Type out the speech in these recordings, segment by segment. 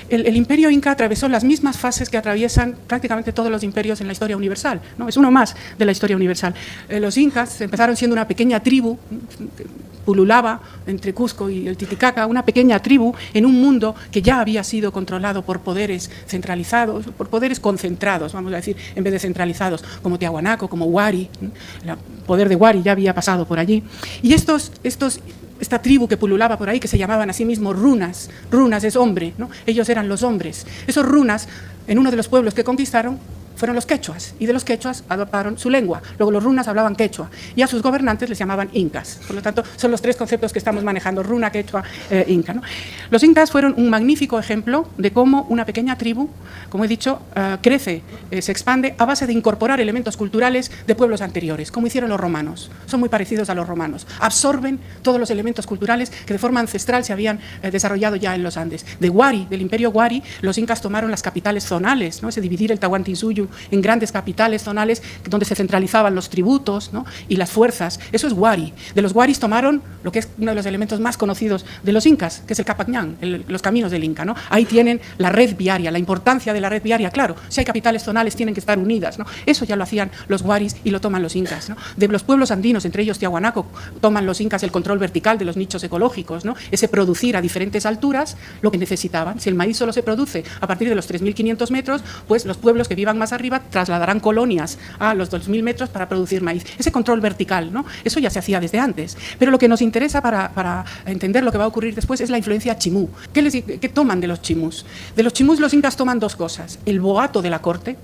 el imperio inca atravesó las mismas fases que atraviesan prácticamente todos los imperios en la historia universal, ¿no? Es uno más de la historia universal. Los incas empezaron siendo una pequeña tribu, pululaba entre Cusco y el Titicaca, una pequeña tribu en un mundo que ya había sido controlado por poderes centralizados, por poderes concentrados, vamos a decir, en vez de centralizados, como Tiahuanaco, como Huari. El poder de Huari ya había pasado por allí. Y esta tribu que pululaba por ahí, que se llamaban a sí mismos runas, runas es hombre, ¿no? Ellos eran los hombres. Esos runas, en uno de los pueblos que conquistaron, fueron los quechuas, y de los quechuas adoptaron su lengua. Luego los runas hablaban quechua, y a sus gobernantes les llamaban incas. Por lo tanto, son los tres conceptos que estamos manejando, runa, quechua, inca, ¿no? Los incas fueron un magnífico ejemplo de cómo una pequeña tribu, como he dicho, crece, se expande a base de incorporar elementos culturales de pueblos anteriores, como hicieron los romanos. Son muy parecidos a los romanos. Absorben todos los elementos culturales que de forma ancestral se habían desarrollado ya en los Andes. De Huari, del imperio Huari, los incas tomaron las capitales zonales, ¿no? Ese dividir el Tahuantinsuyo en grandes capitales zonales donde se centralizaban los tributos, ¿no? Y las fuerzas. Eso es Huari. De los Huaris tomaron lo que es uno de los elementos más conocidos de los incas, que es el Capañán, los caminos del Inca, ¿no? Ahí tienen la red viaria, la importancia de la red viaria. Claro, si hay capitales zonales tienen que estar unidas, ¿no? Eso ya lo hacían los Huaris y lo toman los incas, ¿no? De los pueblos andinos, entre ellos Tiahuanaco, toman los incas el control vertical de los nichos ecológicos, ¿no? Ese producir a diferentes alturas lo que necesitaban. Si el maíz solo se produce a partir de los 3.500 metros, pues los pueblos que vivan más arriba trasladarán colonias a los 2.000 metros para producir maíz. Ese control vertical, ¿no? Eso ya se hacía desde antes. Pero lo que nos interesa para entender lo que va a ocurrir después es la influencia chimú. ¿Qué toman de los chimús? De los chimús los incas toman dos cosas. El boato de la corte.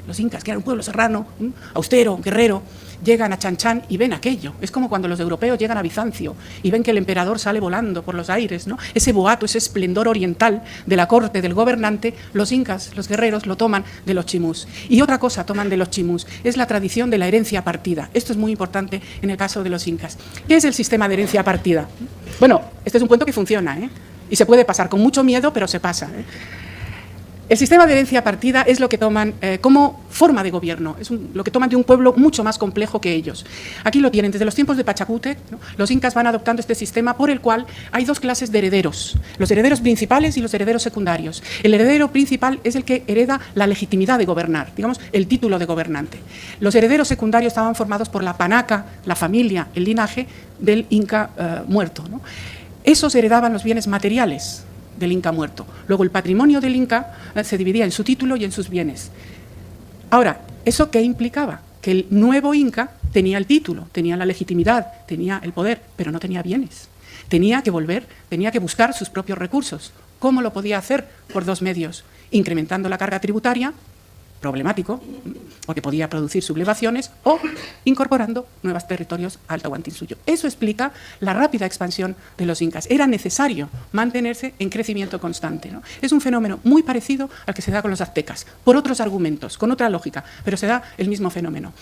Los incas, que eran un pueblo serrano, austero, guerrero, llegan a Chan Chan y ven aquello. Es como cuando los europeos llegan a Bizancio y ven que el emperador sale volando por los aires, ¿no? Ese boato, ese esplendor oriental de la corte del gobernante, los incas, los guerreros, lo toman de los chimús. Y otra cosa toman de los chimús, es la tradición de la herencia partida. Esto es muy importante en el caso de los incas. ¿Qué es el sistema de herencia partida? Bueno, este es un cuento que funciona, ¿eh? Y se puede pasar con mucho miedo, pero se pasa, ¿eh? El sistema de herencia partida es lo que toman como forma de gobierno, es lo que toman de un pueblo mucho más complejo que ellos. Aquí lo tienen, desde los tiempos de Pachacútec, ¿no? Los incas van adoptando este sistema por el cual hay dos clases de herederos, los herederos principales y los herederos secundarios. El heredero principal es el que hereda la legitimidad de gobernar, digamos, el título de gobernante. Los herederos secundarios estaban formados por la panaca, la familia, el linaje del inca muerto, ¿no? Esos heredaban los bienes materiales del inca muerto. Luego el patrimonio del inca se dividía en su título y en sus bienes. Ahora, ¿eso qué implicaba? Que el nuevo inca tenía el título, tenía la legitimidad, tenía el poder, pero no tenía bienes. Tenía que volver, tenía que buscar sus propios recursos. ¿Cómo lo podía hacer? Por dos medios: incrementando la carga tributaria, problemático, porque podía producir sublevaciones, o incorporando nuevos territorios al Tahuantinsuyo. Eso explica la rápida expansión de los incas. Era necesario mantenerse en crecimiento constante, ¿no? Es un fenómeno muy parecido al que se da con los aztecas, por otros argumentos, con otra lógica, pero se da el mismo fenómeno.